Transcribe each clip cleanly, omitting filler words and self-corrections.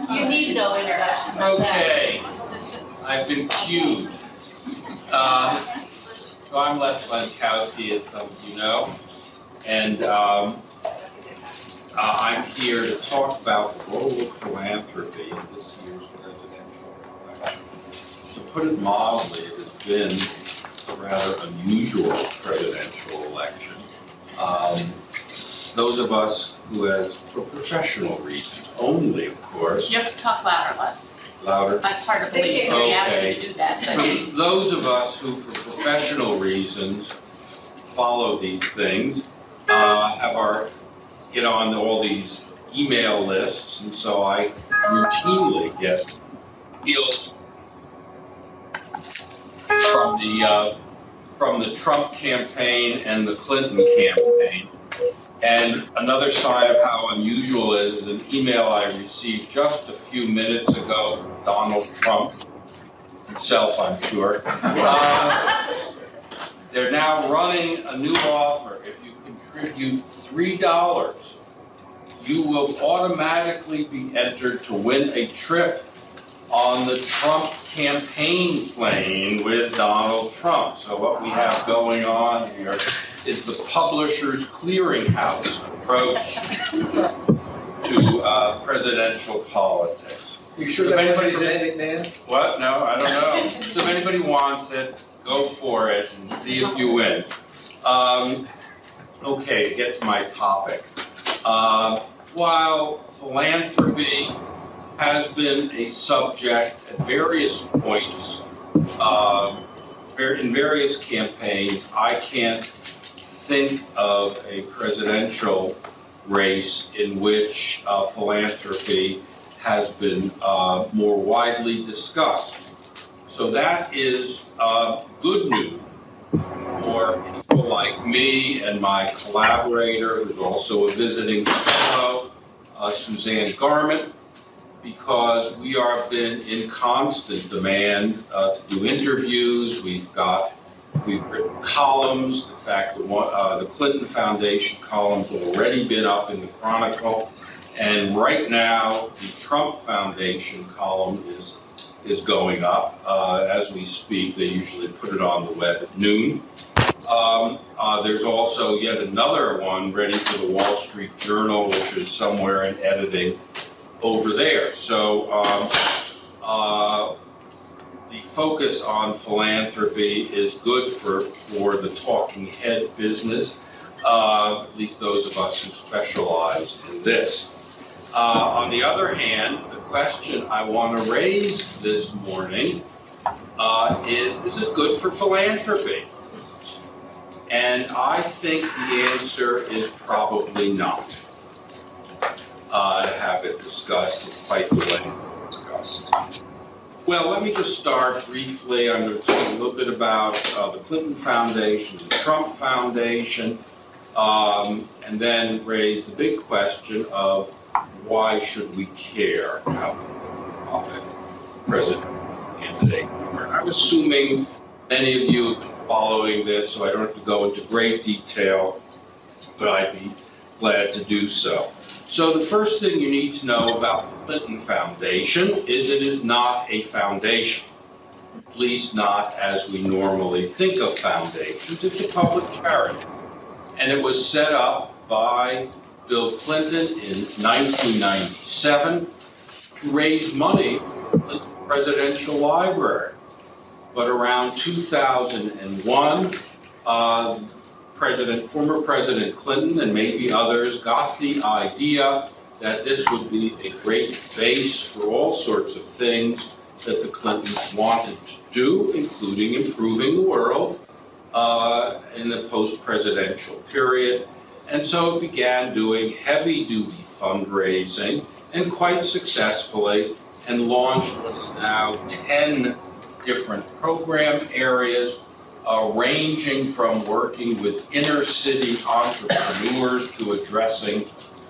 You need no introduction. Okay, I've been cued. So I'm Les Lenkowsky, as some of you know, and I'm here to talk about the role of philanthropy in this year's presidential election. To put it mildly, it has been a rather unusual presidential election. Those of us who, as for professional reasons only, of course. You have to talk louder, Les. Louder? That's hard to believe. We asked you to do that. So those of us who, for professional reasons, follow these things, get on all these email lists, and so I routinely get deals from the Trump campaign and the Clinton campaign. And another sign of how unusual it is an email I received just a few minutes ago from Donald Trump himself, I'm sure. They're now running a new offer. If you contribute $3, you will automatically be entered to win a trip on the Trump campaign plane with Donald Trump. So what we have going on here is the Publishers Clearinghouse approach to presidential politics. You sure that anybody's in man? What? No, I don't know. So if anybody wants it, go for it and see if you win. Okay, to get to my topic. While philanthropy has been a subject at various points in various campaigns, I can't think of a presidential race in which philanthropy has been more widely discussed. So that is good news for people like me and my collaborator, who's also a visiting fellow, Suzanne Garment, because we are been in constant demand to do interviews. We've written columns. In fact, the Clinton Foundation column's already been up in the Chronicle, and right now the Trump Foundation column is going up as we speak. They usually put it on the web at noon. There's also yet another one ready for the Wall Street Journal, which is somewhere in editing over there. So the focus on philanthropy is good for the talking head business, at least those of us who specialize in this. On the other hand, the question I want to raise this morning is it good for philanthropy? And I think the answer is probably not. To have it discussed in quite the way it's discussed. Well, let me just start briefly. I'm going to talk a little bit about the Clinton Foundation, the Trump Foundation, and then raise the big question of why should we care about the president candidate? I'm assuming many of you have been following this, so I don't have to go into great detail, but I'd be glad to do so. So the first thing you need to know about the Clinton Foundation is it is not a foundation, at least not as we normally think of foundations. It's a public charity, and it was set up by Bill Clinton in 1997 to raise money for the Presidential Library. But around 2001, former President Clinton and maybe others got the idea that this would be a great base for all sorts of things that the Clintons wanted to do, including improving the world in the post-presidential period. And so it began doing heavy-duty fundraising, and quite successfully, and launched what is now 10 different program areas, ranging from working with inner-city entrepreneurs to addressing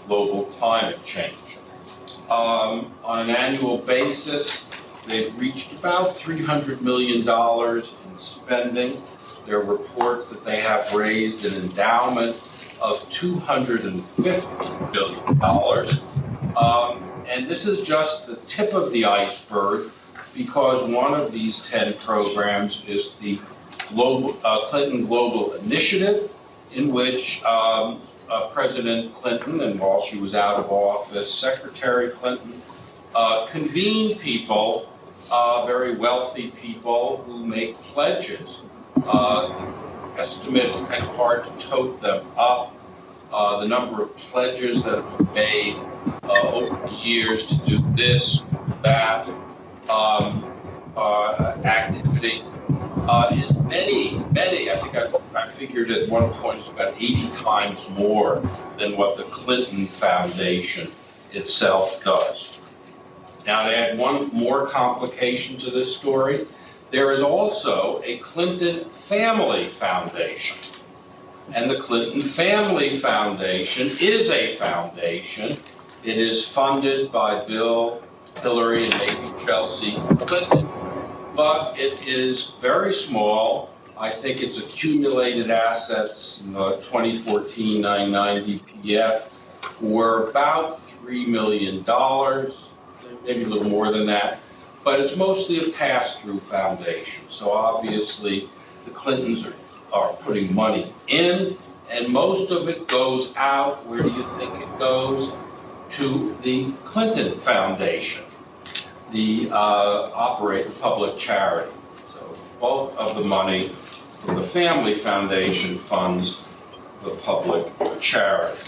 global climate change. On an annual basis, they've reached about $300 million in spending. There are reports that they have raised an endowment of $250 billion. And this is just the tip of the iceberg, because one of these 10 programs is the Clinton Global Initiative, in which President Clinton, and while she was out of office, Secretary Clinton, convened people, very wealthy people, who make pledges. Estimates, it's kind of hard to tote them up. The number of pledges that have been made over the years to do this, that, activity is many. I think I figured at one point it's about 80 times more than what the Clinton Foundation itself does. Now, to add one more complication to this story, there is also a Clinton Family Foundation. And the Clinton Family Foundation is a foundation. It is funded by Bill, Hillary, and maybe Chelsea Clinton. But it is very small. I think its accumulated assets in the 2014 990 PF were about $3 million, maybe a little more than that. But it's mostly a pass-through foundation. So obviously the Clintons are putting money in, and most of it goes out. Where do you think it goes? To the Clinton Foundation, the public charity. So bulk of the money from the Family Foundation funds the public charity.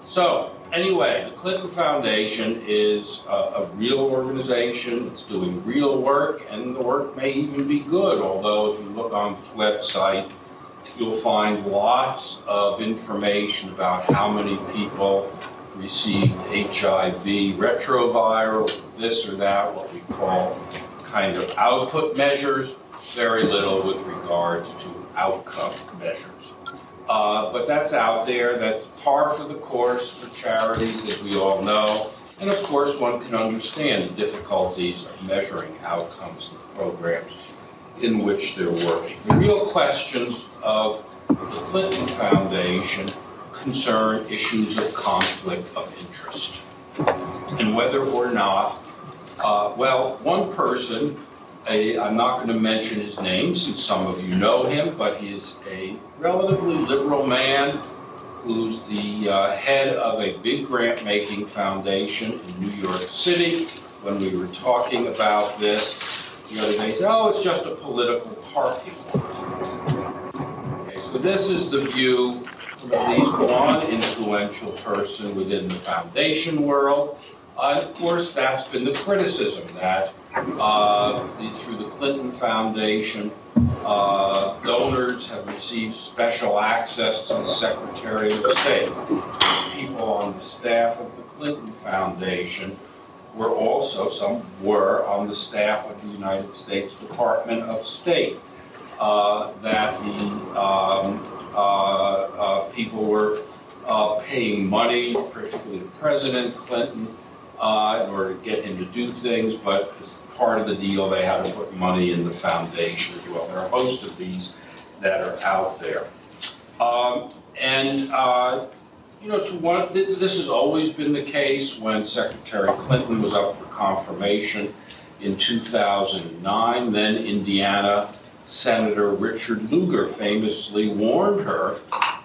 So anyway, the Clinton Foundation is a real organization. It's doing real work, and the work may even be good, although if you look on its website, you'll find lots of information about how many people received HIV retroviral, this or that, what we call kind of output measures, very little with regards to outcome measures. But that's out there. That's par for the course for charities, as we all know. And of course, one can understand the difficulties of measuring outcomes in programs in which they're working. The real questions of the Clinton Foundation concern issues of conflict of interest. And whether or not, one person, I'm not going to mention his name since some of you know him, but he is a relatively liberal man who's the head of a big grant-making foundation in New York City. When we were talking about this the other day, he said, oh, it's just a political parking lot. Okay, so this is the view from at least one influential person within the foundation world. Of course, that's been the criticism that through the Clinton Foundation, donors have received special access to the Secretary of State. People on the staff of the Clinton Foundation were also, some were on the staff of the United States Department of State. That the people were paying money, particularly President Clinton, in order to get him to do things, but as part of the deal, they had to put money in the foundation as well. There are a host of these that are out there. This has always been the case. When Secretary Clinton was up for confirmation in 2009, then Indiana Senator Richard Lugar famously warned her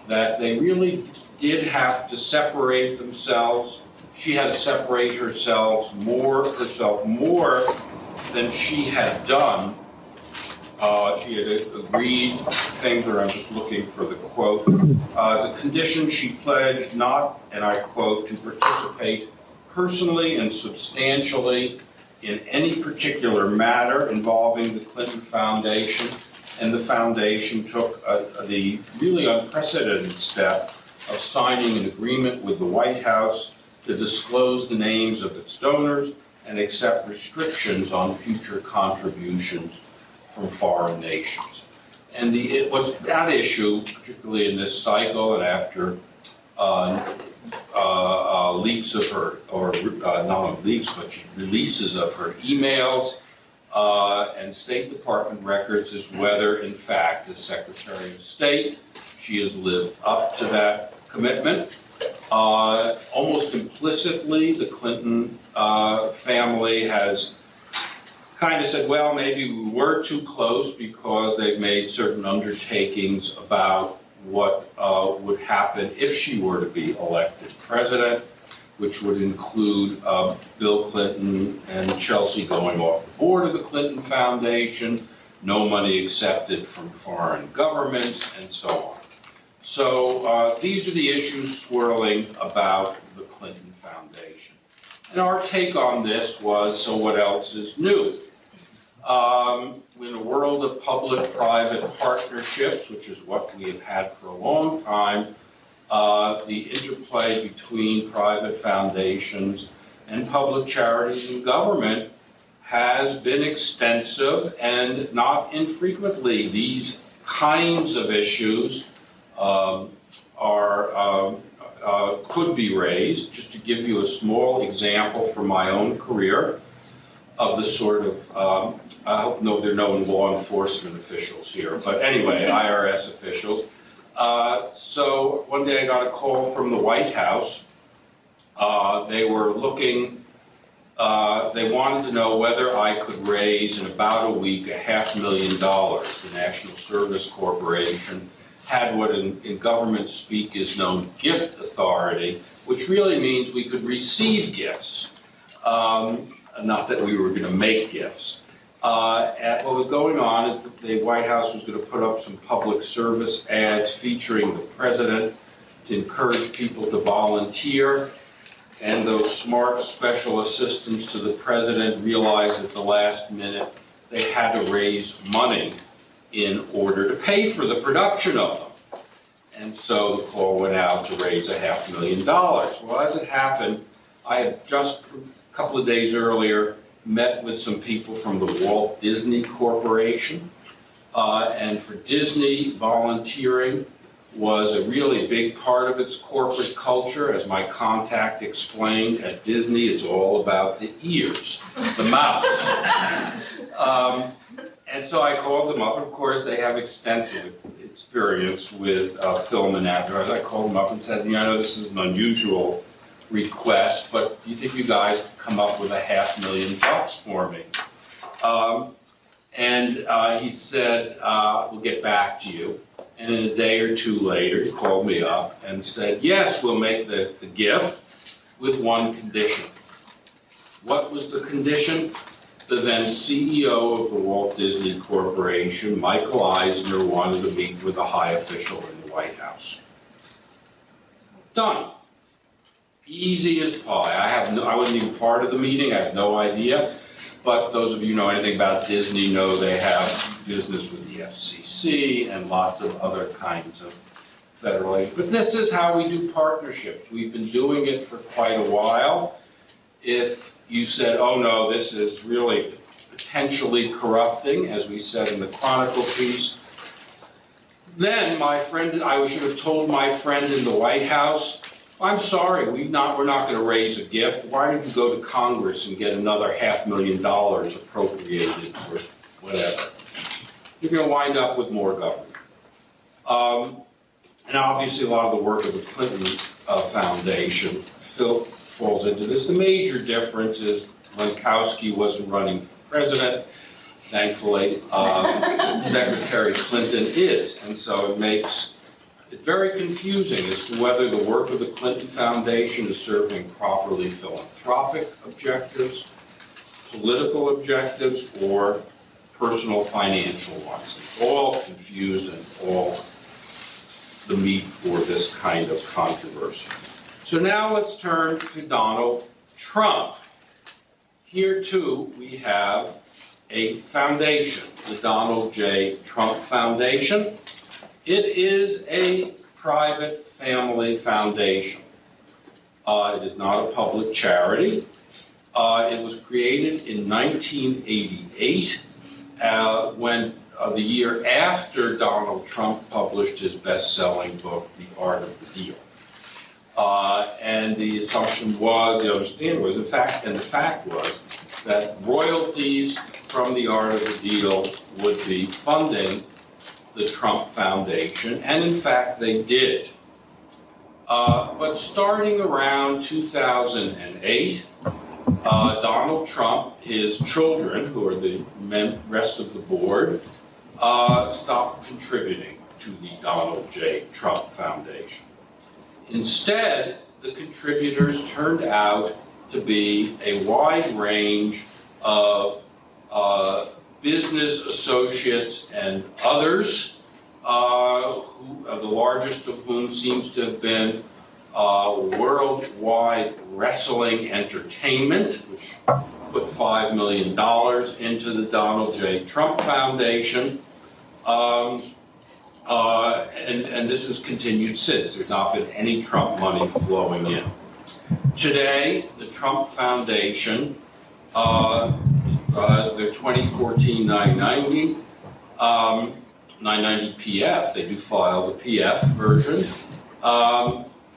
that they really did have to separate themselves. She had to separate herself more than she had done. She had agreed things, or I'm just looking for the quote. As a condition, she pledged not, and I quote, to participate personally and substantially in any particular matter involving the Clinton Foundation, and the foundation took the really unprecedented step of signing an agreement with the White House to disclose the names of its donors and accept restrictions on future contributions from foreign nations. And that issue, particularly in this cycle and after leaks of her, or not only leaks, but releases of her emails and State Department records, is whether, in fact, as Secretary of State, she has lived up to that commitment. Almost implicitly, the Clinton family has kind of said, well, maybe we were too close because they've made certain undertakings about what would happen if she were to be elected president, which would include Bill Clinton and Chelsea going off the board of the Clinton Foundation, no money accepted from foreign governments, and so on. So these are the issues swirling about the Clinton Foundation. And our take on this was, so what else is new? In a world of public-private partnerships, which is what we have had for a long time, the interplay between private foundations and public charities and government has been extensive, and not infrequently these kinds of issues could be raised. Just to give you a small example from my own career of the sort of, I hope there are no law enforcement officials here, but anyway, IRS officials. So one day I got a call from the White House. They were looking, they wanted to know whether I could raise in about a week $500,000. The National Service Corporation had what in government speak is known gift authority, which really means we could receive gifts, not that we were going to make gifts. What was going on is that the White House was going to put up some public service ads featuring the president to encourage people to volunteer, and those smart special assistants to the president realized at the last minute they had to raise money in order to pay for the production of them. And so the call went out to raise $500,000. Well, as it happened, I had just a couple of days earlier met with some people from the Walt Disney Corporation. And for Disney, volunteering was a really big part of its corporate culture. As my contact explained, at Disney, it's all about the ears, the mouth. And so I called them up. Of course, they have extensive experience with film and advertising. I called them up and said, I know this is an unusual request, but do you think you guys could come up with $500,000 for me? And he said, we'll get back to you. And in a day or two later, he called me up and said, yes, we'll make the gift with one condition. What was the condition? The then CEO of the Walt Disney Corporation, Michael Eisner, wanted to meet with a high official in the White House. Done. Easy as pie. I wasn't even part of the meeting. I have no idea. But those of you who know anything about Disney know they have business with the FCC and lots of other kinds of federal aid. But this is how we do partnerships. We've been doing it for quite a while. If you said, oh no, this is really potentially corrupting, as we said in the Chronicle piece, then my friend, I should have told my friend in the White House, I'm sorry, we're not going to raise a gift. Why don't you go to Congress and get another $500,000 appropriated or whatever? You're going to wind up with more government. And obviously a lot of the work of the Clinton Foundation falls into this. The major difference is Lenkowsky wasn't running for president. Thankfully, Secretary Clinton is. And so it makes it very confusing as to whether the work of the Clinton Foundation is serving properly philanthropic objectives, political objectives, or personal financial ones. It's all confused and all the meat for this kind of controversy. So now let's turn to Donald Trump. Here too we have a foundation, the Donald J. Trump Foundation. It is a private family foundation. It is not a public charity. It was created in 1988 when the year after Donald Trump published his best-selling book, The Art of the Deal. And the assumption was, the understanding was, the fact was that royalties from The Art of the Deal would be funding the Trump Foundation, and in fact they did. But starting around 2008, Donald Trump, his children, who are the rest of the board, stopped contributing to the Donald J. Trump Foundation. Instead, the contributors turned out to be a wide range of business associates and others, the largest of whom seems to have been Worldwide Wrestling Entertainment, which put $5 million into the Donald J. Trump Foundation. And this has continued since. There's not been any Trump money flowing in. Today, the Trump Foundation, their 2014 990 PF, they do file the PF version.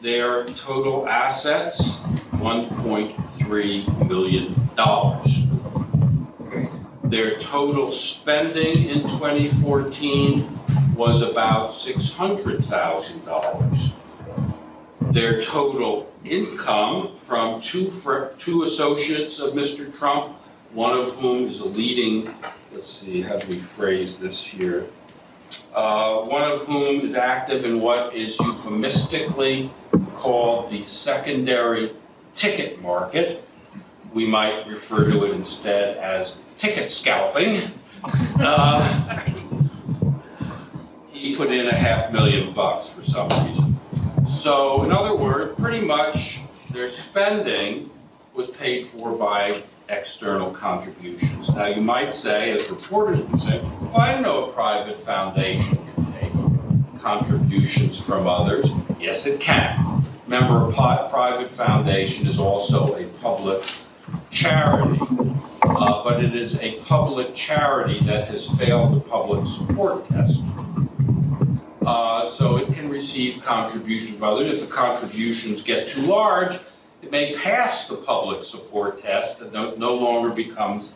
Their total assets, $1.3 million. Their total spending in 2014 was about $600,000. Their total income from two associates of Mr. Trump, one of whom is a leading, let's see, how do we phrase this here? One of whom is active in what is euphemistically called the secondary ticket market. We might refer to it instead as ticket scalping. He put in $500,000 for some reason. So, in other words, pretty much their spending was paid for by external contributions. Now, you might say, as reporters would say, well, I know a private foundation can take contributions from others. Yes, it can. Remember, a private foundation is also a public charity, but it is a public charity that has failed the public support test. So it can receive contributions from others. If the contributions get too large, it may pass the public support test and no longer becomes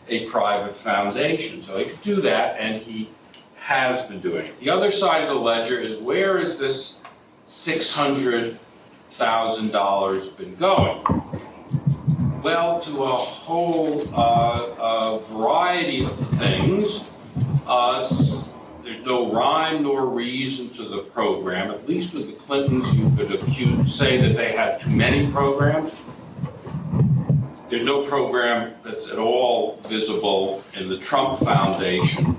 a private foundation. So he could do that, and he has been doing it. The other side of the ledger is, where is this $600,000 been going? Well, to a whole variety of things. There's no rhyme nor reason to the program. At least with the Clintons, you could say that they had too many programs. There's no program that's at all visible in the Trump Foundation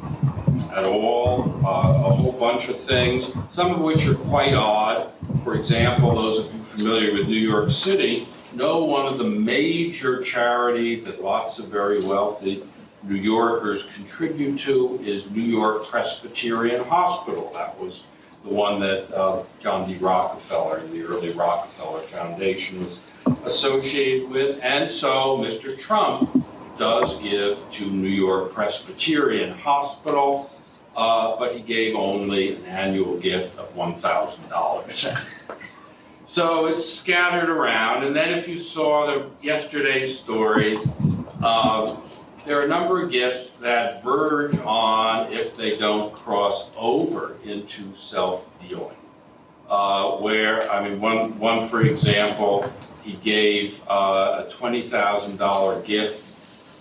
at all. A whole bunch of things, some of which are quite odd. For example, those of you familiar with New York City know one of the major charities that lots of very wealthy New Yorkers contribute to is New York Presbyterian Hospital. That was the one that John D. Rockefeller and the early Rockefeller Foundation was associated with. And so Mr. Trump does give to New York Presbyterian Hospital, but he gave only an annual gift of $1,000. So it's scattered around. And then if you saw yesterday's stories, there are a number of gifts that verge on, if they don't cross over into self-dealing. One, for example, he gave a $20,000 gift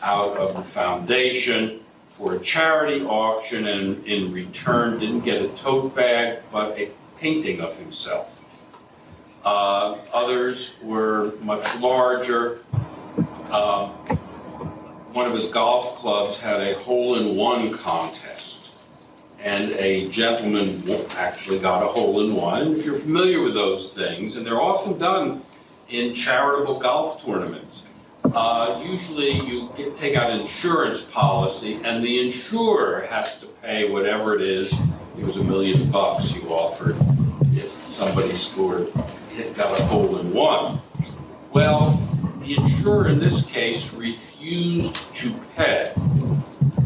out of the foundation for a charity auction, and in return didn't get a tote bag, but a painting of himself. Others were much larger. One of his golf clubs had a hole-in-one contest, and a gentleman actually got a hole-in-one. If you're familiar with those things, and they're often done in charitable golf tournaments, usually you take out an insurance policy, and the insurer has to pay whatever it is. It was $1 million you offered if somebody got a hole-in-one. Well, the insurer in this case refused to pay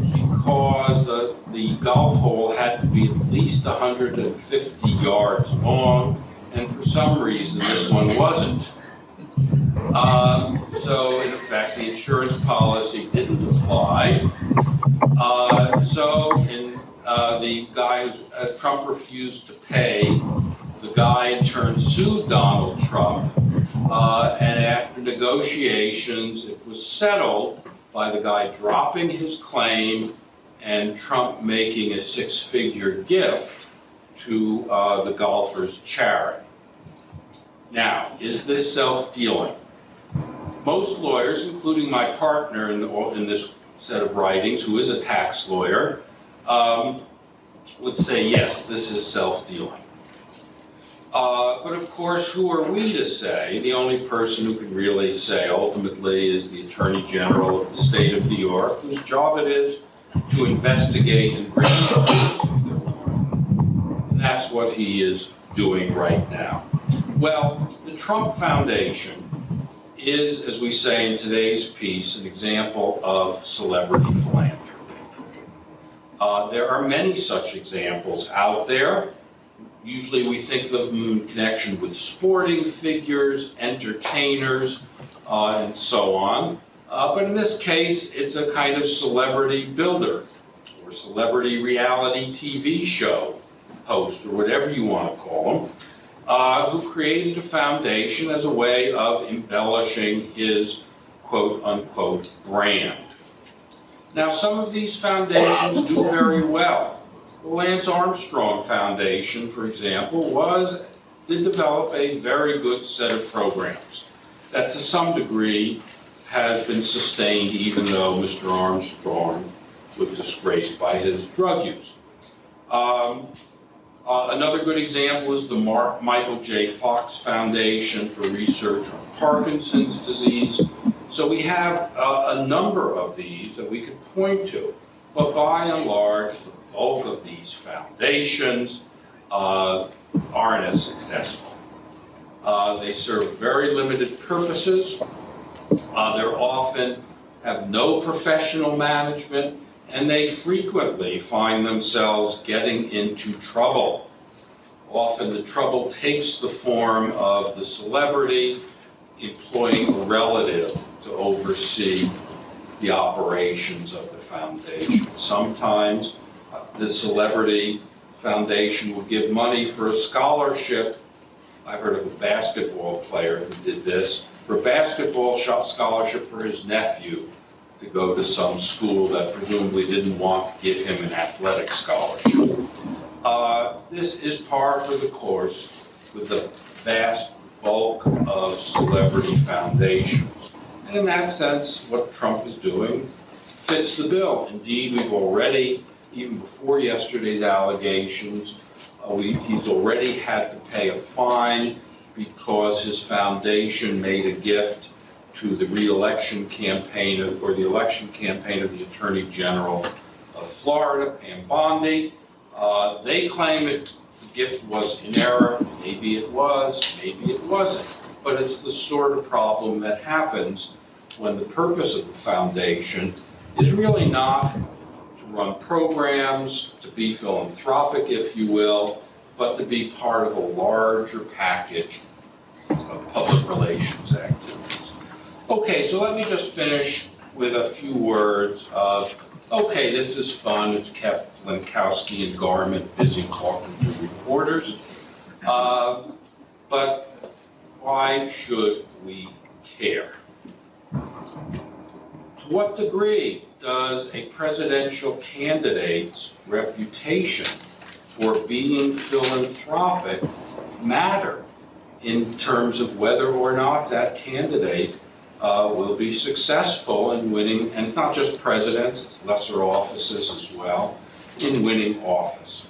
because the golf hole had to be at least 150 yards long, and for some reason this one wasn't. So in effect, the insurance policy didn't apply. The guy, as Trump refused to pay, the guy in turn sued Donald Trump, and after negotiations, it was settled by the guy dropping his claim and Trump making a six-figure gift to the golfer's charity. Now, is this self-dealing? Most lawyers, including my partner in this set of writings, who is a tax lawyer, would say, yes, this is self-dealing. But of course, who are we to say? The only person who can really say ultimately is the Attorney General of the state of New York, whose job it is to investigate and bring charges. And that's what he is doing right now. Well, the Trump Foundation is, as we say in today's piece, an example of celebrity philanthropy. There are many such examples out there. Usually we think of them in connection with sporting figures, entertainers, and so on. But in this case, it's a kind of celebrity builder or celebrity reality TV show host or whatever you want to call them, who created a foundation as a way of embellishing his quote-unquote brand. Now, some of these foundations do very well. The Lance Armstrong Foundation, for example, did develop a very good set of programs that to some degree has been sustained even though Mr. Armstrong was disgraced by his drug use. Another good example is the Michael J. Fox Foundation for Research on Parkinson's disease. So we have a number of these that we could point to, but by and large, the bulk of these foundations aren't as successful. They serve very limited purposes. They're often have no professional management, and they frequently find themselves getting into trouble. Often the trouble takes the form of the celebrity employing a relative to oversee the operations of the foundation. Sometimes the celebrity foundation will give money for a scholarship. I've heard of a basketball player who did this, for a basketball scholarship for his nephew to go to some school that presumably didn't want to give him an athletic scholarship. This is par for the course with the vast bulk of celebrity foundations. And in that sense, what Trump is doing fits the bill. Indeed, we've already, even before yesterday's allegations, he's already had to pay a fine because his foundation made a gift to the re-election campaign or the election campaign of the Attorney General of Florida, Pam Bondi. They claim the gift was in error. Maybe it was, maybe it wasn't. But it's the sort of problem that happens when the purpose of the foundation is really not to run programs, to be philanthropic, if you will, but to be part of a larger package of public relations activities. Okay, so let me just finish with a few words of, okay, this is fun. It's kept Lenkowsky and Garment busy talking to reporters. But why should we care? To what degree does a presidential candidate's reputation for being philanthropic matter in terms of whether or not that candidate will be successful in winning, and it's not just presidents, it's lesser offices as well, in winning office?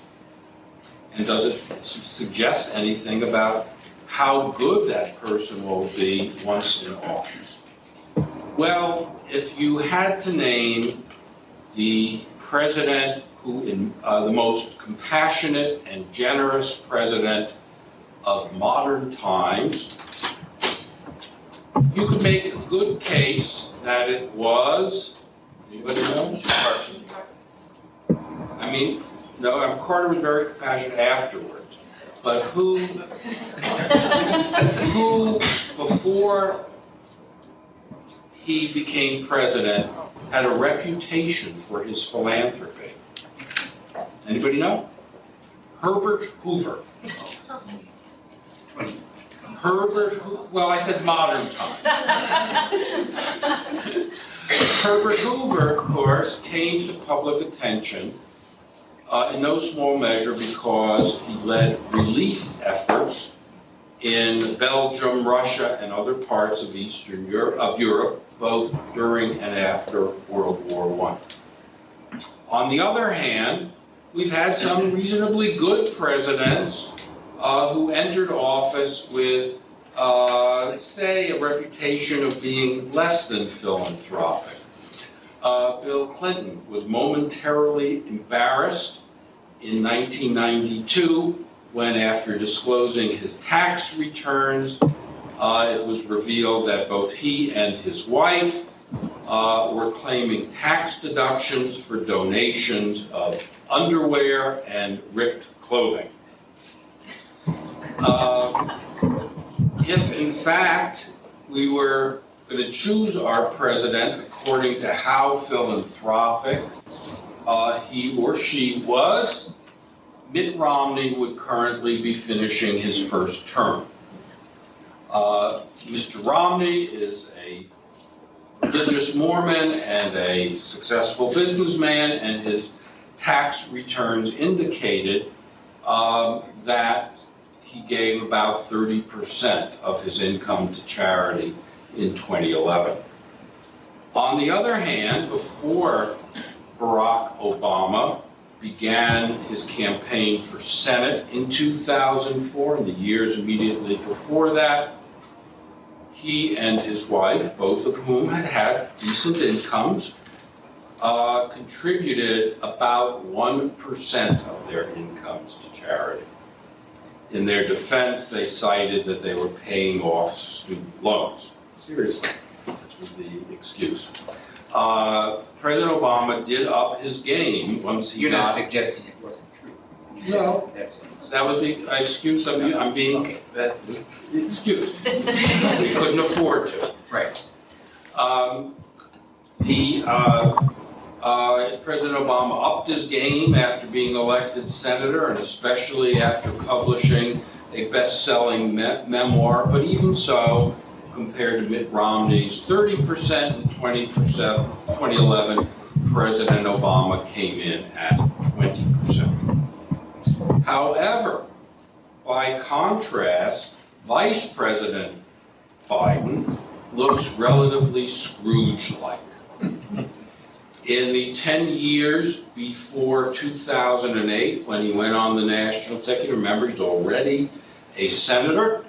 And does it suggest anything about how good that person will be once in office? Well, if you had to name the president who, the most compassionate and generous president of modern times, you could make a good case that it was, anybody know? I mean, no, Carter was very compassionate afterwards, but who before he became president had a reputation for his philanthropy? Anybody know? Herbert Hoover. Well, I said modern times. Herbert Hoover, of course, came to public attention in no small measure because he led relief efforts in Belgium, Russia, and other parts of Eastern Europe, both during and after World War I. On the other hand, we've had some reasonably good presidents who entered office with, say, a reputation of being less than philanthropic. Bill Clinton was momentarily embarrassed in 1992 when, after disclosing his tax returns, it was revealed that both he and his wife were claiming tax deductions for donations of underwear and ripped clothing. If, in fact, we were going to choose our president according to how philanthropic he or she was, Mitt Romney would currently be finishing his first term. Mr. Romney is a religious Mormon and a successful businessman, and his tax returns indicated that he gave about 30% of his income to charity in 2011. On the other hand, before Barack Obama began his campaign for Senate in 2004, and the years immediately before that, he and his wife, both of whom had had decent incomes, contributed about 1% of their incomes to charity. In their defense, they cited that they were paying off student loans. Seriously, that was the excuse. President Obama did up his game once he You're got... not suggesting it wasn't true. No, that was the excuse. I'm being the excuse. We couldn't afford to. Right. President Obama upped his game after being elected senator, and especially after publishing a best-selling memoir. But even so, compared to Mitt Romney's 30% and 2011, President Obama came in at 20%. However, by contrast, Vice President Biden looks relatively Scrooge-like. In the 10 years before 2008, when he went on the national ticket, remember, he's already a senator.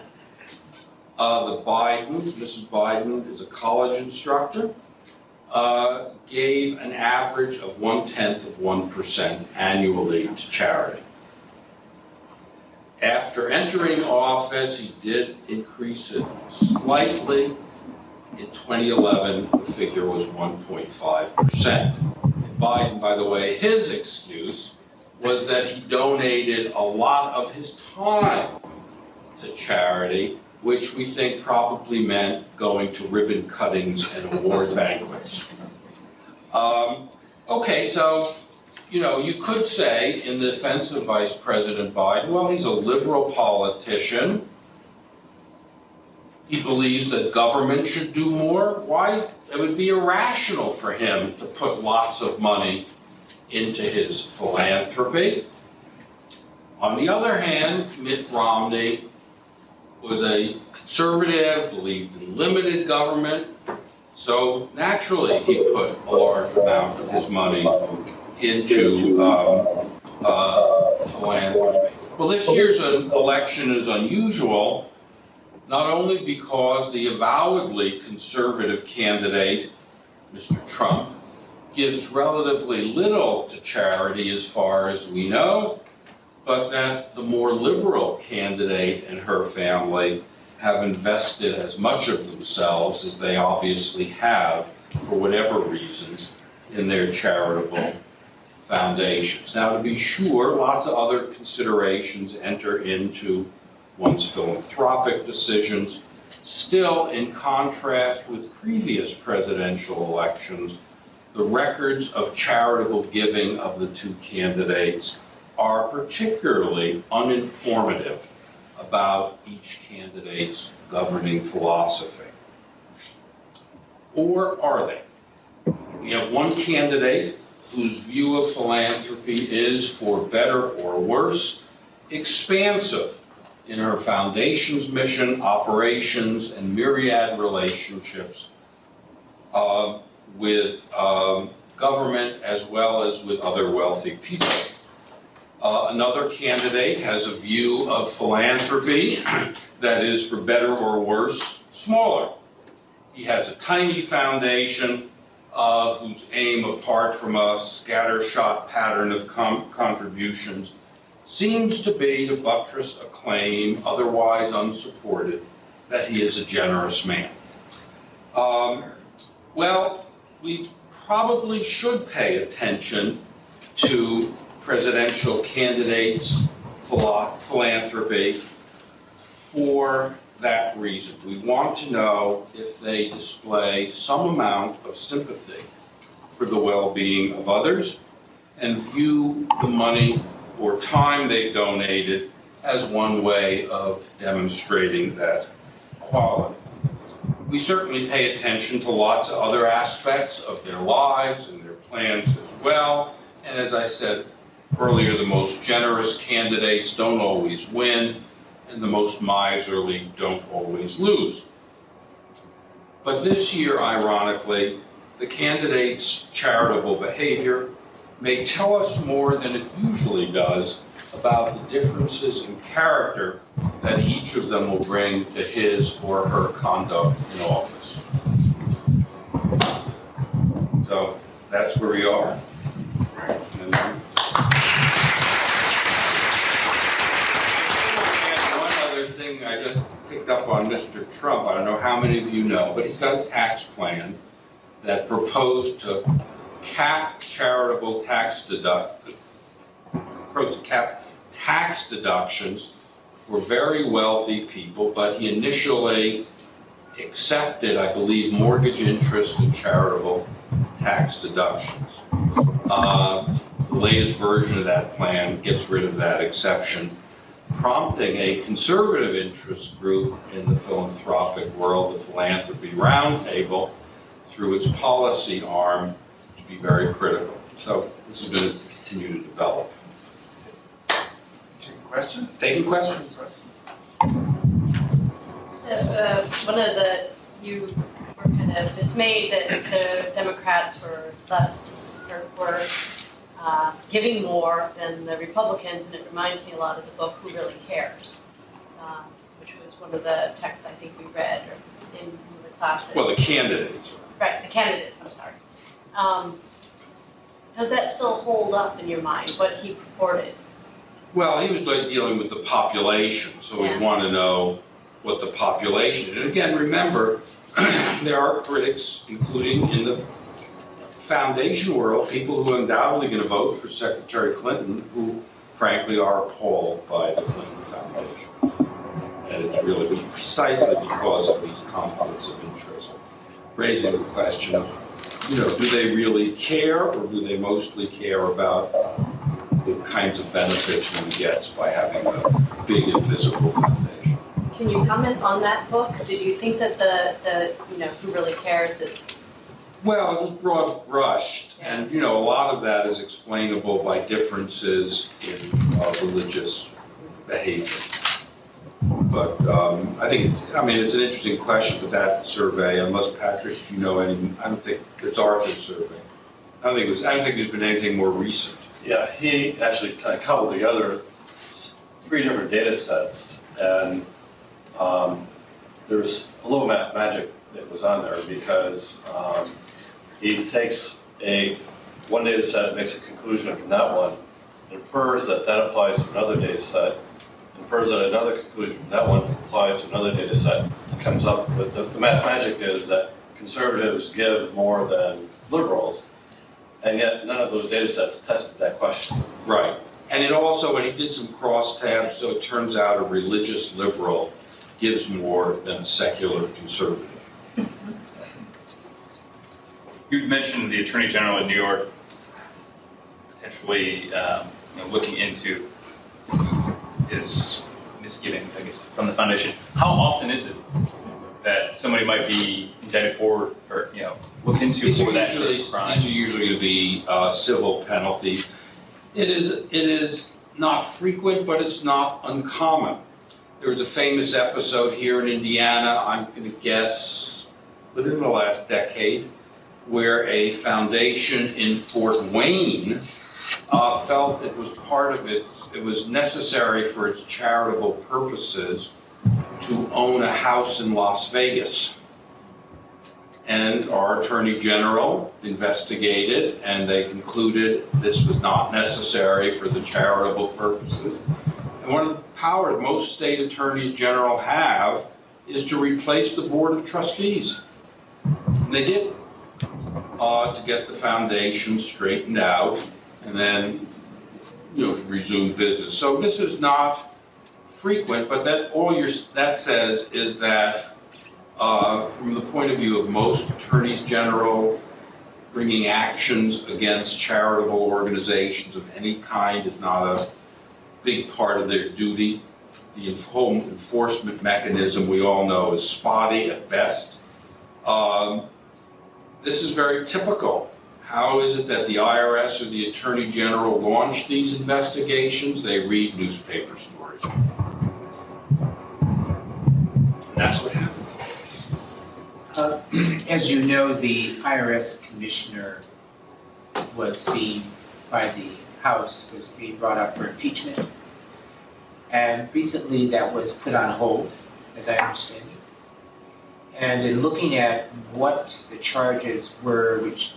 The Bidens, Mrs. Biden is a college instructor, gave an average of 0.1% annually to charity. After entering office, he did increase it slightly. In 2011, the figure was 1.5%. Biden, by the way, his excuse was that he donated a lot of his time to charity, which we think probably meant going to ribbon cuttings and award banquets. Okay, so, you could say in the defense of Vice President Biden, well, he's a liberal politician. He believes that government should do more. Why? It would be irrational for him to put lots of money into his philanthropy. On the other hand, Mitt Romney was a conservative, believed in limited government, so naturally he put a large amount of his money into philanthropy. Well, this year's election is unusual, not only because the avowedly conservative candidate, Mr. Trump, gives relatively little to charity as far as we know, but that the more liberal candidate and her family have invested as much of themselves as they obviously have, for whatever reasons, in their charitable foundations. Now, to be sure, lots of other considerations enter into one's philanthropic decisions. Still, in contrast with previous presidential elections, the records of charitable giving of the two candidates are particularly uninformative about each candidate's governing philosophy. Or are they? We have one candidate whose view of philanthropy is, for better or worse, expansive in her foundation's mission, operations, and myriad relationships with government as well as with other wealthy people. Another candidate has a view of philanthropy that is, for better or worse, smaller. He has a tiny foundation whose aim, apart from a scattershot pattern of contributions, seems to be to buttress a claim, otherwise unsupported, that he is a generous man. Well, we probably should pay attention to presidential candidates' philanthropy for that reason. We want to know if they display some amount of sympathy for the well-being of others and view the money or time they've donated as one way of demonstrating that quality. We certainly pay attention to lots of other aspects of their lives and their plans as well. And as I said earlier, the most generous candidates don't always win, and the most miserly don't always lose. But this year, ironically, the candidate's charitable behavior may tell us more than it usually does about the differences in character that each of them will bring to his or her conduct in office. So that's where we are. And one other thing I just picked up on Mr. Trump. I don't know how many of you know, but he's got a tax plan that proposed to cap charitable tax deductions for very wealthy people, but he initially accepted, I believe, mortgage interest and charitable tax deductions. The latest version of that plan gets rid of that exception, prompting a conservative interest group in the philanthropic world, the Philanthropy Roundtable, through its policy arm, to be very critical. So this is going to continue to develop. Questions? Taking questions. So you were kind of dismayed that the Democrats were giving more than the Republicans, and it reminds me a lot of the book Who Really Cares, which was one of the texts I think we read in one of the classes. Well, the candidates. Right, the candidates, I'm sorry. Does that still hold up in your mind, what he purported? Well, he was dealing with the population, so we want to know what the population is. And again, remember, there are critics, including in the foundation world, people who are undoubtedly going to vote for Secretary Clinton, who frankly are appalled by the Clinton Foundation. And it's really precisely because of these conflicts of interest. Raising the question of, do they really care, or do they mostly care about the kinds of benefits one gets by having a big invisible foundation? Can you comment on that book? Did you think that the Who Really Cares that? Well, it was broad brushed, and a lot of that is explainable by differences in religious behavior. But I think it's an interesting question to that survey. Unless Patrick, I don't think it's Arthur's survey. I don't think there's been anything more recent. Yeah, he actually kind of coupled together 3 different data sets, and there's a little magic that was on there because he takes one data set, makes a conclusion from that one, infers that applies to another data set, infers that another conclusion from that one applies to another data set, and comes up with the math magic is that conservatives give more than liberals. And yet, none of those data sets tested that question. Right. And it also, when he did some crosstabs, so it turns out a religious liberal gives more than a secular conservative. You mentioned the Attorney General in New York potentially looking into his misgivings, I guess, from the foundation. How often is it that somebody might be indicted for, or looked into for that crime? These are usually going to be civil penalties. It is not frequent, but it's not uncommon. There was a famous episode here in Indiana, I'm going to guess within the last decade, where a foundation in Fort Wayne felt it was part of it was necessary for its charitable purposes to own a house in Las Vegas. And our Attorney General investigated, and they concluded this was not necessary for the charitable purposes. And one of the powers most state attorneys general have is to replace the board of trustees. And they did, to get the foundation straightened out and then, resume business. So this is not frequent, but that says is that from the point of view of most attorneys general, bringing actions against charitable organizations of any kind is not a big part of their duty. The whole enforcement mechanism we all know is spotty at best. This is very typical. How is it that the IRS or the Attorney General launch these investigations? They read newspaper stories. And that's what happened. As you know, the IRS commissioner by the House was being brought up for impeachment. And recently that was put on hold, as I understand it. And in looking at what the charges were, which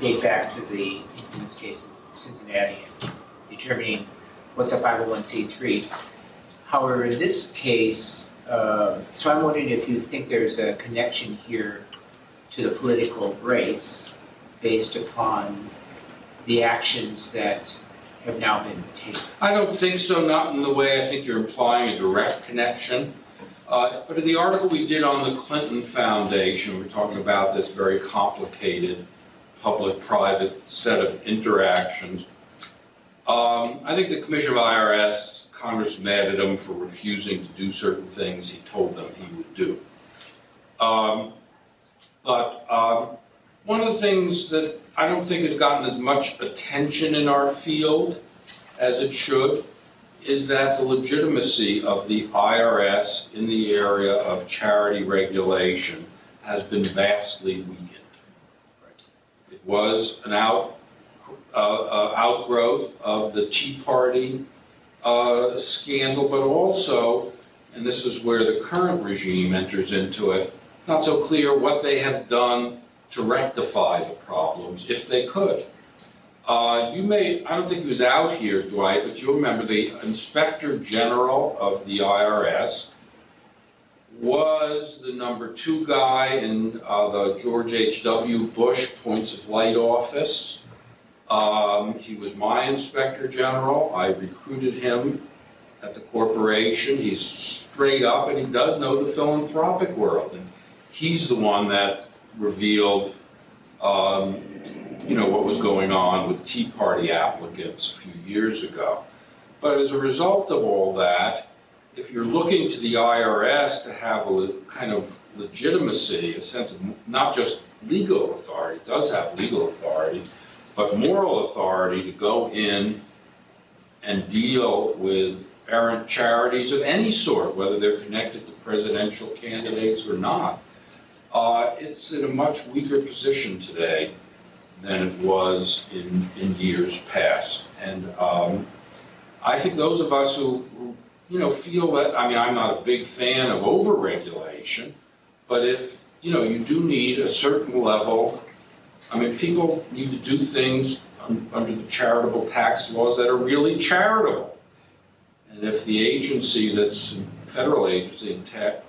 date back to the infamous case in Cincinnati, determining what's a 501c3. However, in this case, so I'm wondering if you think there's a connection here to the political race based upon the actions that have now been taken. I don't think so, not in the way I think you're implying a direct connection. But in the article we did on the Clinton Foundation, we're talking about this very complicated public-private set of interactions. I think the Commissioner of IRS, Congress mad at him for refusing to do certain things he told them he would do. But one of the things that I don't think has gotten as much attention in our field as it should is that the legitimacy of the IRS in the area of charity regulation has been vastly weakened. It was an outgrowth of the Tea Party scandal, but also, and this is where the current regime enters into it, not so clear what they have done to rectify the problems, if they could. I don't think he was out here, Dwight, but you'll remember the Inspector General of the IRS was the #2 guy in the George H.W. Bush Points of Light office. He was my Inspector General. I recruited him at the corporation. He's straight up, and he does know the philanthropic world. And he's the one that revealed what was going on with Tea Party applicants a few years ago. But as a result of all that, if you're looking to the IRS to have a kind of legitimacy, a sense of not just legal authority, it does have legal authority, but moral authority to go in and deal with errant charities of any sort, whether they're connected to presidential candidates or not, it's in a much weaker position today than it was in years past. And I think those of us who feel that, I'm not a big fan of over-regulation, but if, you do need a certain level, people need to do things under the charitable tax laws that are really charitable. And if the agency that's federal agency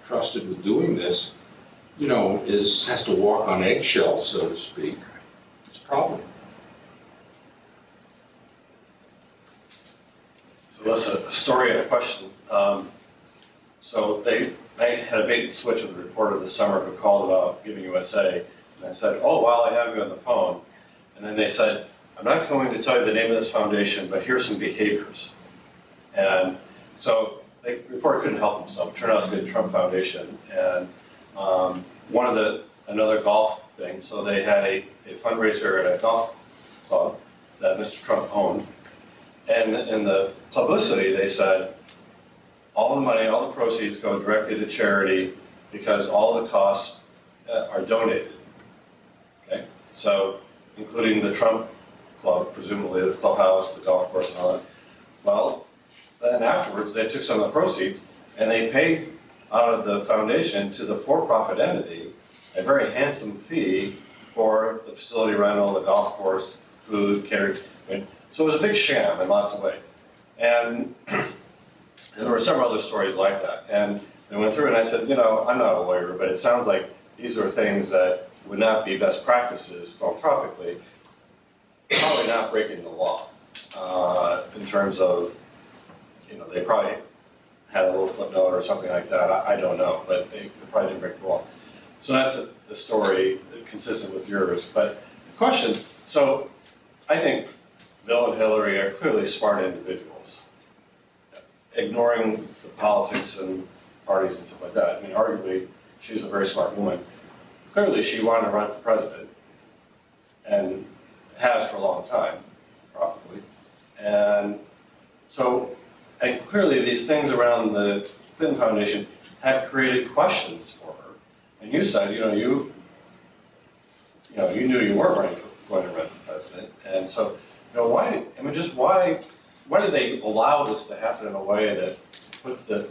trusted with doing this, has to walk on eggshells, so to speak, it's a problem. So that's a story and a question. So they had a bait and switch with a reporter this summer who called about Giving USA, and I said, "Oh, while I have you on the phone," and then they said, "I'm not going to tell you the name of this foundation, but here's some behaviors." And so the reporter couldn't help himself. It turned out to be the Trump Foundation, and another golf thing. So they had a fundraiser at a golf club that Mr. Trump owned, and in the publicity they said all the money, all the proceeds go directly to charity because all the costs are donated. Okay, so including the Trump Club, presumably the clubhouse, the golf course, and all that. Well, then afterwards they took some of the proceeds and they paid out of the foundation to the for-profit entity a very handsome fee for the facility rental, the golf course, food, catering. So it was a big sham in lots of ways. And there were several other stories like that. And I went through and I said, you know, I'm not a lawyer, but it sounds like these are things that would not be best practices philanthropically, probably not breaking the law in terms of, you know, they probably had a little footnote or something like that. I don't know, but they probably didn't break the law. So that's the story consistent with yours. But the question, so I think Bill and Hillary are clearly smart individuals. Ignoring the politics and parties and stuff like that. I mean, arguably, she's a very smart woman. Clearly, she wanted to run for president, and has for a long time, probably. And so, and clearly, these things around the Clinton Foundation have created questions for her. And you said, you knew you weren't going to run for president, and so, why do they allow this to happen in a way that puts their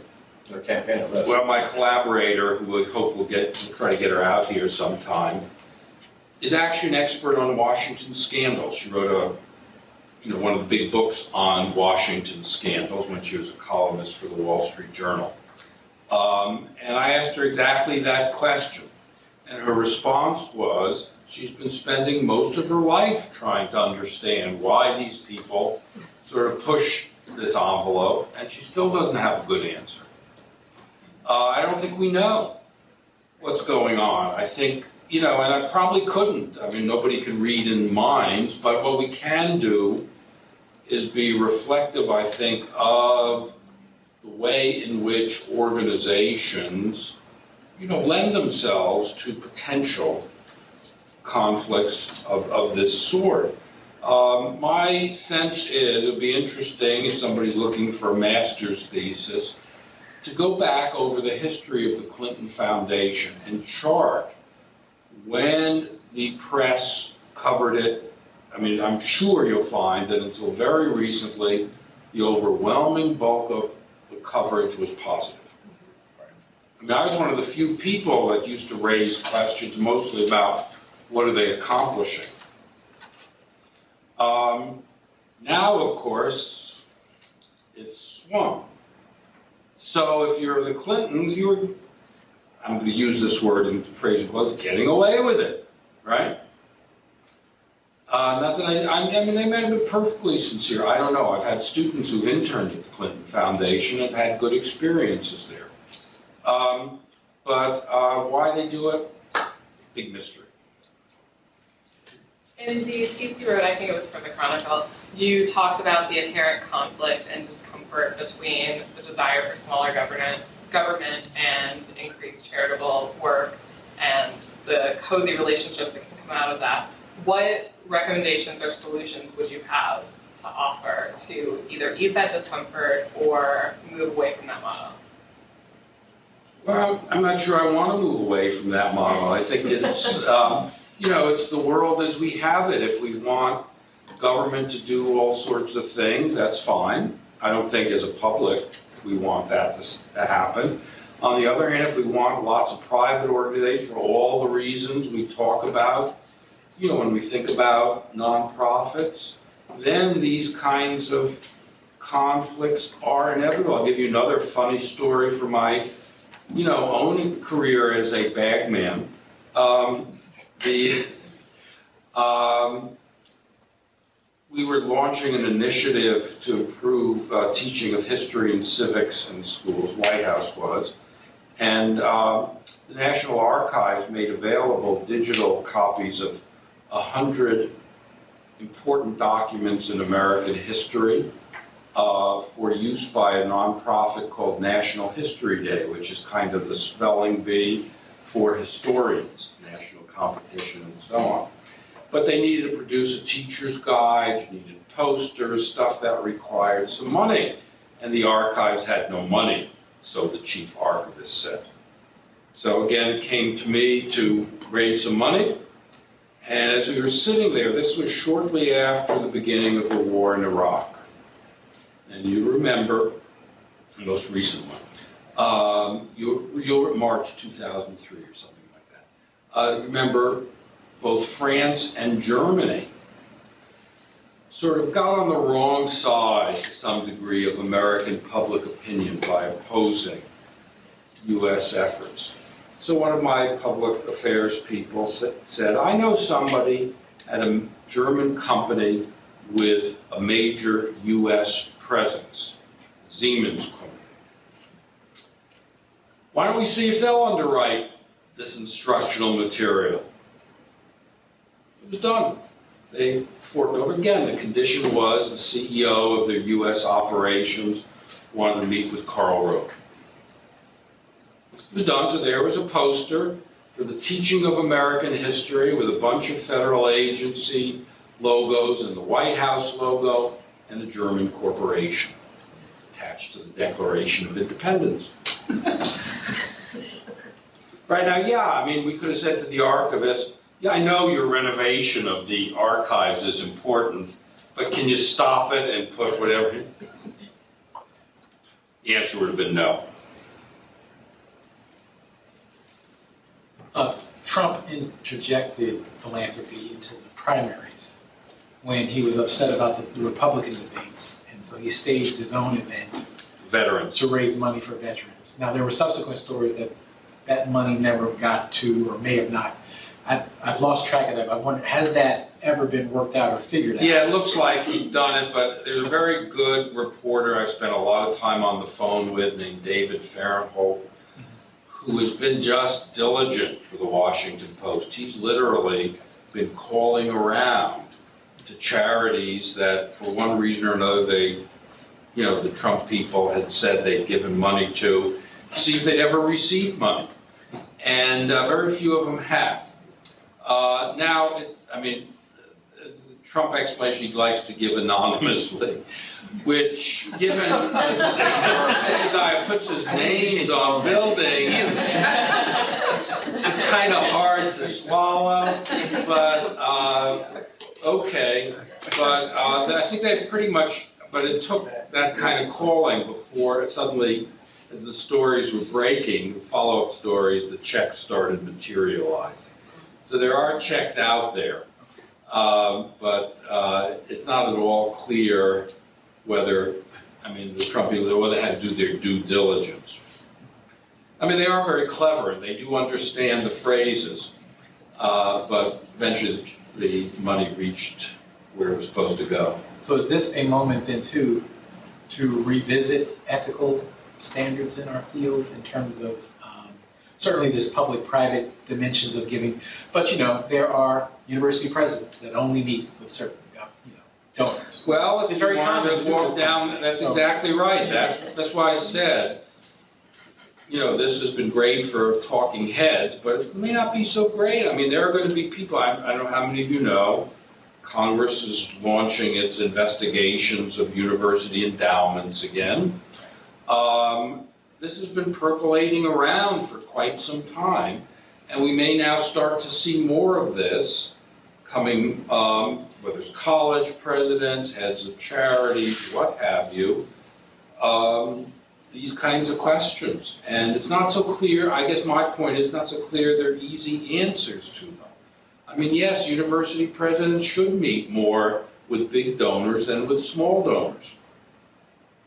campaign at risk? Well, my collaborator, who I hope we'll try to get her out here sometime, is actually an expert on Washington scandals. She wrote one of the big books on Washington scandals when she was a columnist for the Wall Street Journal. And I asked her exactly that question. And her response was, she's been spending most of her life trying to understand why these people sort of push this envelope, and she still doesn't have a good answer. I don't think we know what's going on. I think, and I probably couldn't. I mean, nobody can read in minds, but what we can do is be reflective, I think, of the way in which organizations, lend themselves to potential conflicts of this sort. My sense is it would be interesting if somebody's looking for a master's thesis to go back over the history of the Clinton Foundation and chart when the press covered it. I mean, I'm sure you'll find that until very recently, the overwhelming bulk of the coverage was positive. I mean, I was one of the few people that used to raise questions mostly about what are they accomplishing. Now, of course, it's swung. So if you're the Clintons, I'm going to use this word in phrase in quotes, getting away with it, right? Not that I mean, they might have been perfectly sincere. I don't know. I've had students who've interned at the Clinton Foundation and had good experiences there. But why they do it, big mystery. In the piece you wrote, I think it was for the Chronicle, you talked about the inherent conflict and discomfort between the desire for smaller government and increased charitable work and the cozy relationships that can come out of that. What recommendations or solutions would you have to offer to either ease that discomfort or move away from that model? Well, I'm not sure I want to move away from that model. I think that it's, it's the world as we have it. If we want government to do all sorts of things, that's fine. I don't think as a public we want that to happen. On the other hand, if we want lots of private organizations for all the reasons we talk about, when we think about nonprofits, then these kinds of conflicts are inevitable. I'll give you another funny story from my own career as a bagman. We were launching an initiative to improve teaching of history and civics in schools, White House was, and the National Archives made available digital copies of 100 important documents in American history. for use by a nonprofit called National History Day, which is kind of the spelling bee for historians, national competition and so on. But they needed to produce a teacher's guide, needed posters, stuff that required some money. And the archives had no money, so the chief archivist said. So again, it came to me to raise some money. And as we were sitting there, this was shortly after the beginning of the war in Iraq. And you remember, the most recent one, you're March 2003 or something like that. Remember, both France and Germany sort of got on the wrong side to some degree of American public opinion by opposing U.S. efforts. So one of my public affairs people said, I know somebody at a German company with a major U.S. presence, Siemens Company. Why don't we see if they'll underwrite this instructional material? It was done. They forked over. Again, the condition was the CEO of their U.S. operations wanted to meet with Karl Rove. It was done, so there was a poster for the teaching of American history with a bunch of federal agency logos and the White House logo and a German corporation attached to the Declaration of Independence. Right now, yeah, I mean, we could have said to the archivist, yeah, I know your renovation of the archives is important, but can you stop it and put whatever? The answer would have been no. Trump interjected philanthropy into the primaries when he was upset about the Republican debates, and so he staged his own event. Veterans. To raise money for veterans. Now, there were subsequent stories that that money never got to, or may have not. I've lost track of that. I wonder, has that ever been worked out or figured out? Yeah, it looks like he's done it, but there's a very good reporter I've spent a lot of time on the phone with named David Farenholt, who has been just diligent for the Washington Post. He's literally been calling around to charities that, for one reason or another, the Trump people had said they'd given money to, see if they'd ever received money. And very few of them have. The Trump explanation, he likes to give anonymously, which, given the guy puts his names on buildings, it's kind of hard to swallow, but okay. But I think they pretty much, but it took that kind of calling before suddenly, as the stories were breaking, the follow-up stories, the checks started materializing. So there are checks out there, but it's not at all clear whether, the Trump people, whether they had to do their due diligence. They are very clever, and they do understand the phrases, but eventually the money reached where it was supposed to go. So is this a moment then to revisit ethical standards in our field in terms of certainly this public-private dimensions of giving, but there are university presidents that only meet with certain donors. Well, if it's you very want common to walk down, that's exactly right. That's why I said, this has been great for talking heads, but it may not be so great. There are going to be people, I don't know how many of you know, Congress is launching its investigations of university endowments again. This has been percolating around for quite some time, and we may now start to see more of this coming, whether it's college presidents, heads of charities, what have you, these kinds of questions. And it's not so clear, I guess my point is, not so clear there are easy answers to them. Yes, university presidents should meet more with big donors than with small donors.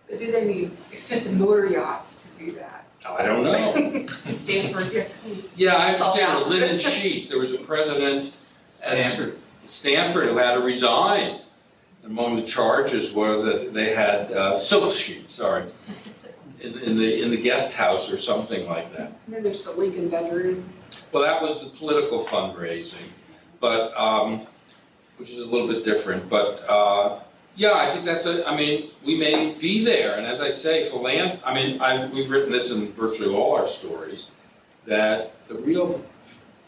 But do they need expensive motor yachts to do that? I don't know. Stanford, yeah. Yeah, I understand. The linen sheets. There was a president at Stanford who had to resign. Among the charges was that they had silk sheets, in the guest house or something like that. And then there's the Lincoln bedroom. Well, that was the political fundraising, but which is a little bit different. But Yeah, I think we may be there, and as I say, we've written this in virtually all our stories, that the real,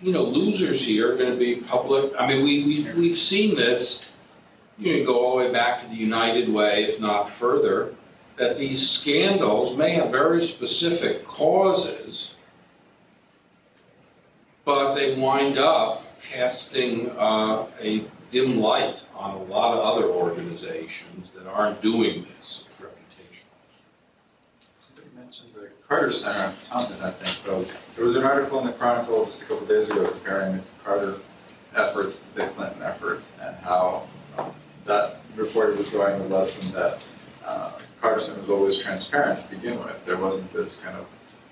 losers here are going to be public. We've seen this, you can go all the way back to the United Way, if not further, that these scandals may have very specific causes, but they wind up casting a dim light on a lot of other organizations that aren't doing this reputational. Somebody mentioned the Carter Center on Townsend, I think. So there was an article in the Chronicle just a couple of days ago comparing the Carter efforts to the Clinton efforts, and how that report was drawing the lesson that Carter Center was always transparent to begin with. There wasn't this kind of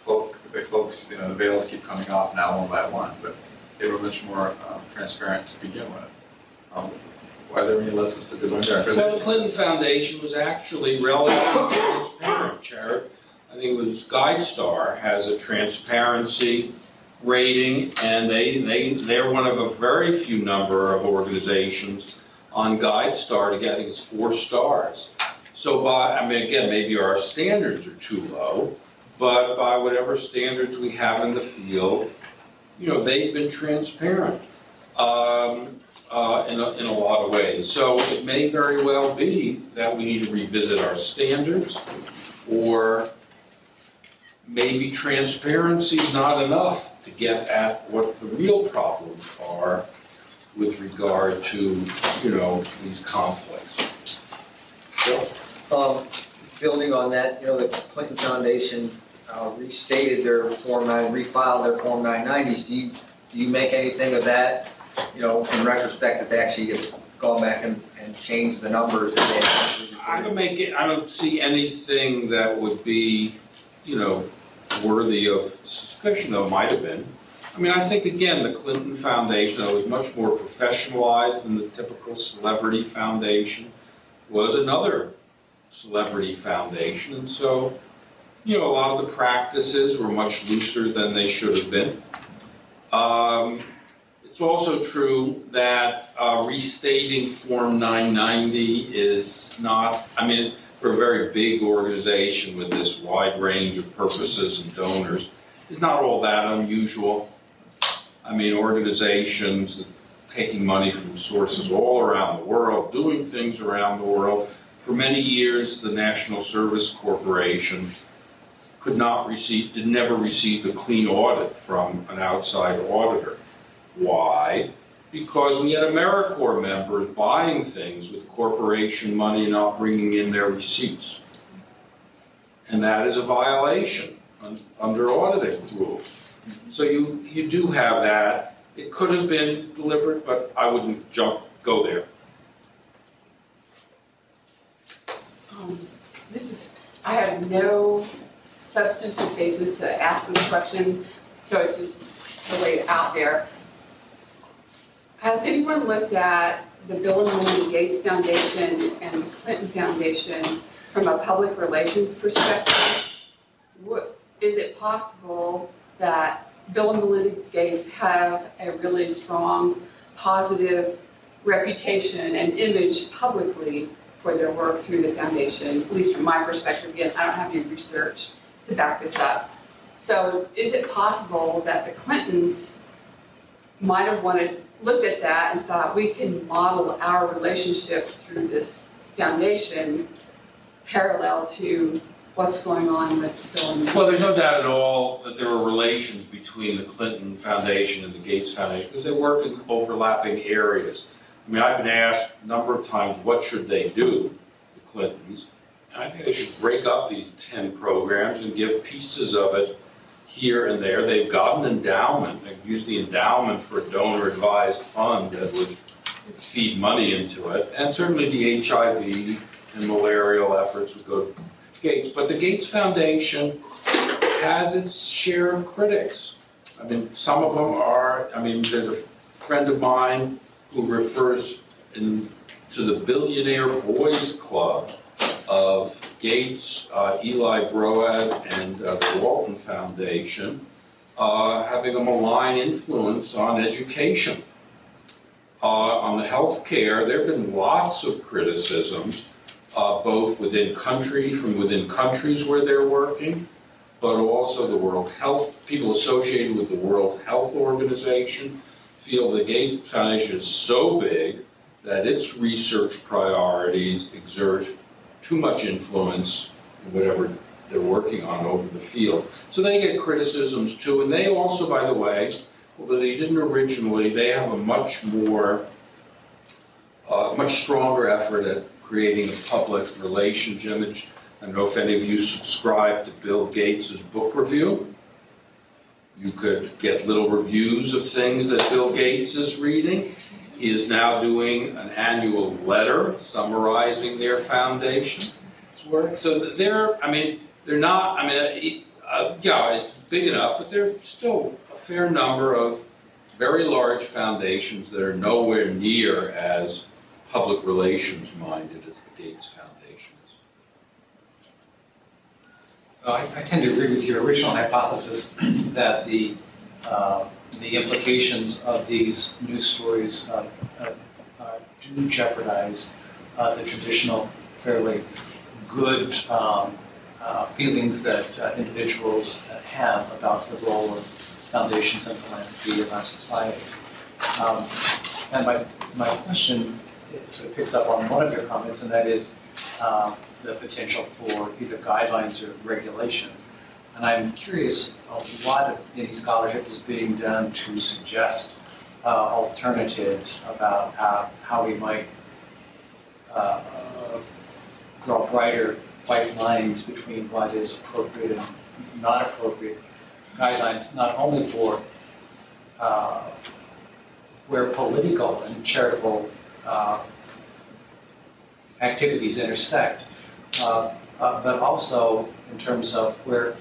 cloaks, the veils keep coming off now one by one, but they were much more transparent to begin with. Are there any lessons to be learned there? Well, the Clinton Foundation was actually relatively transparent, Jared. I think it was GuideStar has a transparency rating, and they're one of a very few number of organizations on GuideStar to get, I think it's 4 stars. So again, maybe our standards are too low, but by whatever standards we have in the field, they've been transparent in a lot of ways. So it may very well be that we need to revisit our standards, or maybe transparency is not enough to get at what the real problems are with regard to, these conflicts. So, building on that, the Clinton Foundation restated their Form 9, refiled their Form 990s. Do you make anything of that, in retrospect, that they actually have gone back and changed the numbers that they actually I don't see anything that would be, worthy of suspicion, though it might have been. I think, again, the Clinton Foundation, that was much more professionalized than the typical celebrity foundation, was another celebrity foundation. And so, a lot of the practices were much looser than they should have been. It's also true that restating Form 990 is not, for a very big organization with this wide range of purposes and donors, is not all that unusual. Organizations taking money from sources all around the world, doing things around the world. For many years, the National Service Corporation never received a clean audit from an outside auditor. Why? Because we had AmeriCorps members buying things with corporation money and not bringing in their receipts. And that is a violation under auditing rules. So you do have that. It could have been deliberate, but I wouldn't go there. I have no substantive basis to ask this question, so it's just the way out there. Has anyone looked at the Bill and Melinda Gates Foundation and the Clinton Foundation from a public relations perspective? Is it possible that Bill and Melinda Gates have a really strong, positive reputation and image publicly for their work through the foundation, at least from my perspective? Again, I don't have any research to back this up. So is it possible that the Clintons might have looked at that and thought we can model our relationship through this foundation parallel to what's going on with Bill and Melinda? Well, there's no doubt at all that there were relations between the Clinton Foundation and the Gates Foundation because they work in overlapping areas. I've been asked a number of times, what should they do, the Clintons? And I think they should break up these 10 programs and give pieces of it here and there. They've got an endowment. They've used the endowment for a donor-advised fund that would feed money into it. And certainly the HIV and malarial efforts would go to Gates. But the Gates Foundation has its share of critics. Some of them are, there's a friend of mine who refers to the Billionaire Boys Club of Gates, Eli Broad, and the Walton Foundation, having a malign influence on education. On the health care, there have been lots of criticisms, both within countries where they're working, but also the World Health, people associated with the World Health Organization feel the Gates Foundation is so big that its research priorities exert too much influence in whatever they're working on over the field. So they get criticisms too, and they also, by the way, although they didn't originally, they have a much stronger effort at creating a public relations image. I don't know if any of you subscribe to Bill Gates' book review. You could get little reviews of things that Bill Gates is reading. He is now doing an annual letter summarizing their foundation's work. So they're not, it's big enough, but there's still a fair number of very large foundations that are nowhere near as public relations minded as the Gates Foundation is. So I tend to agree with your original hypothesis that the implications of these news stories do jeopardize the traditional, fairly good feelings that individuals have about the role of foundations and philanthropy in our society. And my question sort of picks up on one of your comments, and that is the potential for either guidelines or regulation. And I'm curious what any scholarship is being done to suggest alternatives about how we might draw brighter white lines between what is appropriate and not appropriate guidelines, not only for where political and charitable activities intersect, but also in terms of where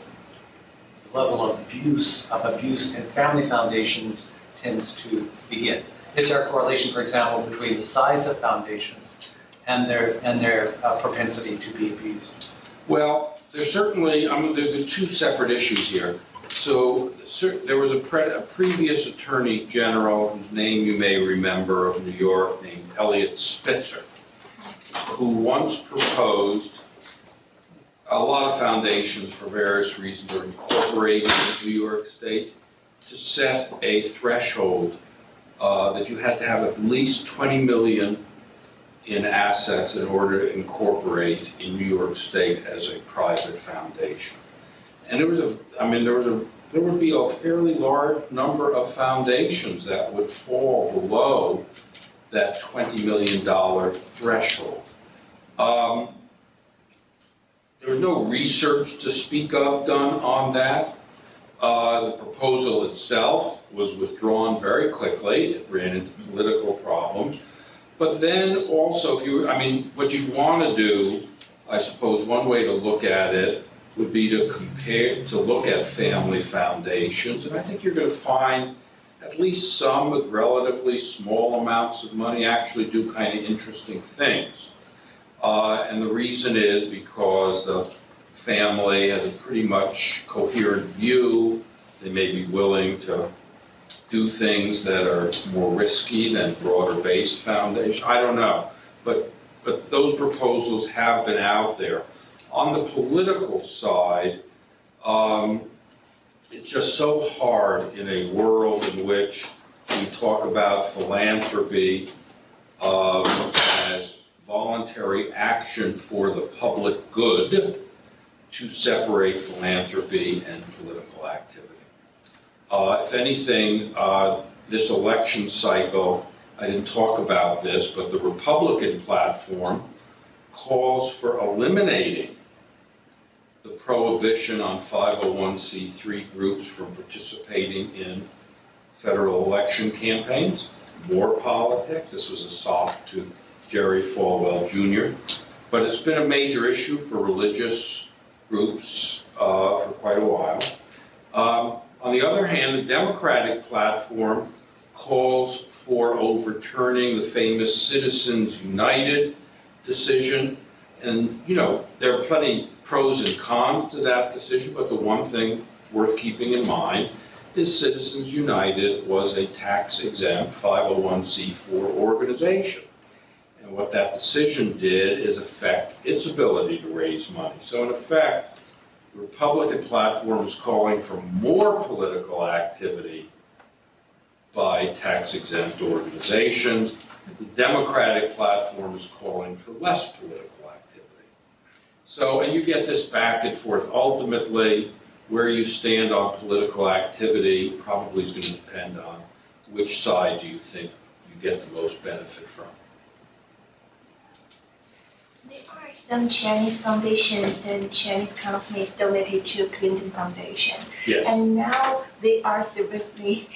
the level of abuse in family foundations tends to begin. Is there a correlation, for example, between the size of foundations and their propensity to be abused? Well, there's certainly, there's two separate issues here. So there was a previous Attorney General, whose name you may remember, of New York, named Eliot Spitzer, who once proposed a lot of foundations for various reasons are incorporated in New York State to set a threshold that you had to have at least 20 million in assets in order to incorporate in New York State as a private foundation. And there would be a fairly large number of foundations that would fall below that $20 million threshold. There was no research to speak of done on that. The proposal itself was withdrawn very quickly. It ran into political problems. But then also, what you'd want to do, I suppose one way to look at it would be to look at family foundations. And I think you're going to find at least some with relatively small amounts of money actually do kind of interesting things. And the reason is because the family has a pretty much coherent view. They may be willing to do things that are more risky than broader-based foundations. I don't know. But those proposals have been out there. On the political side, it's just so hard in a world in which we talk about philanthropy as voluntary action for the public good to separate philanthropy and political activity. If anything, this election cycle, I didn't talk about this, but the Republican platform calls for eliminating the prohibition on 501c3 groups from participating in federal election campaigns, more politics. This was a sop to Jerry Falwell Jr. But it's been a major issue for religious groups for quite a while. On the other hand, the Democratic platform calls for overturning the famous Citizens United decision. And, there are plenty pros and cons to that decision, but the one thing worth keeping in mind is Citizens United was a tax-exempt 501c4 organization. And what that decision did is affect its ability to raise money. So in effect, the Republican platform is calling for more political activity by tax-exempt organizations. The Democratic platform is calling for less political activity. So, and you get this back and forth. Ultimately, where you stand on political activity probably is going to depend on which side do you think you get the most benefit from. There are some Chinese foundations and Chinese companies donated to Clinton Foundation. Yes. And now they are seriously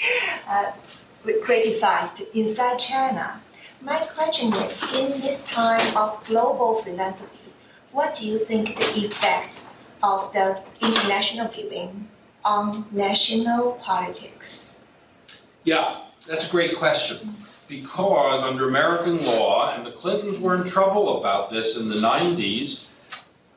criticized inside China. My question is, in this time of global philanthropy, what do you think the effect of the international giving on national politics? Yeah, that's a great question. Because under American law, and the Clintons were in trouble about this in the 90s,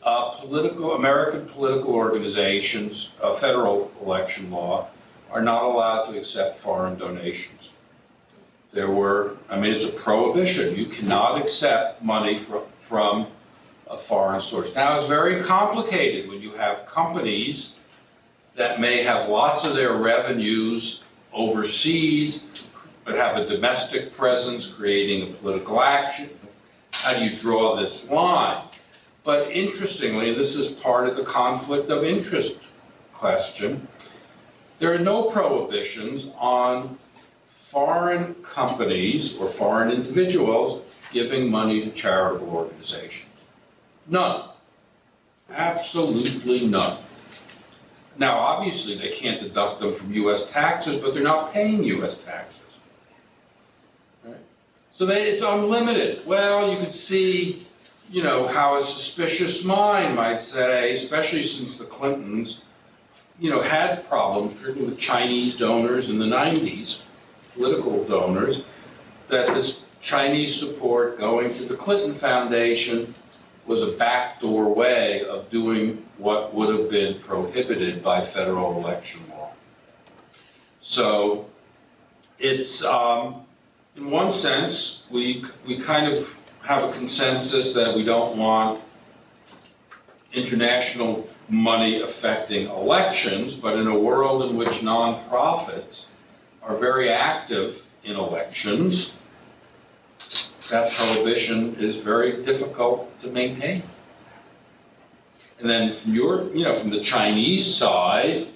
American political organizations, federal election law, are not allowed to accept foreign donations. It's a prohibition. You cannot accept money from a foreign source. Now, it's very complicated when you have companies that may have lots of their revenues overseas, but have a domestic presence creating a political action. How do you draw this line? But interestingly, this is part of the conflict of interest question. There are no prohibitions on foreign companies or foreign individuals giving money to charitable organizations. None. Absolutely none. Now, obviously, they can't deduct them from U.S. taxes, but they're not paying U.S. taxes. Right? So it's unlimited. Well, you could see, how a suspicious mind might say, especially since the Clintons, had problems, particularly with Chinese donors in the 90s, political donors, that this Chinese support going to the Clinton Foundation was a backdoor way of doing what would have been prohibited by federal election law. So it's, in one sense, we kind of have a consensus that we don't want international money affecting elections, but in a world in which nonprofits are very active in elections, that prohibition is very difficult to maintain. And then from the Chinese side,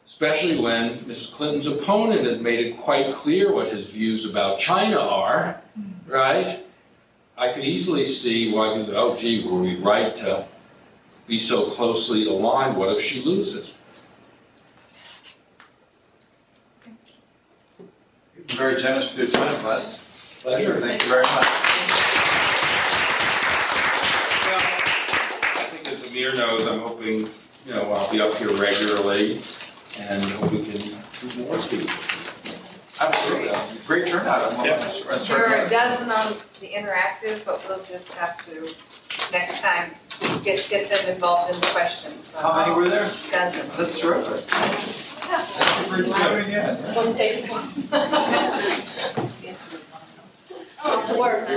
especially when Mrs. Clinton's opponent has made it quite clear what his views about China are, right? I could easily see why he said, oh, gee, were we right to be so closely aligned? What if she loses? Very generous with your time, Les. Pleasure. Thank you very much. Well, I think as Amir knows, I'm hoping, I'll be up here regularly and hope we can do more speeches. Absolutely. Great turnout. There are a dozen on the interactive, but we'll just have to, next time, get them involved in the questions. So How many were there? A dozen. That's terrific. Thank you for coming in. One take one. Oh, work.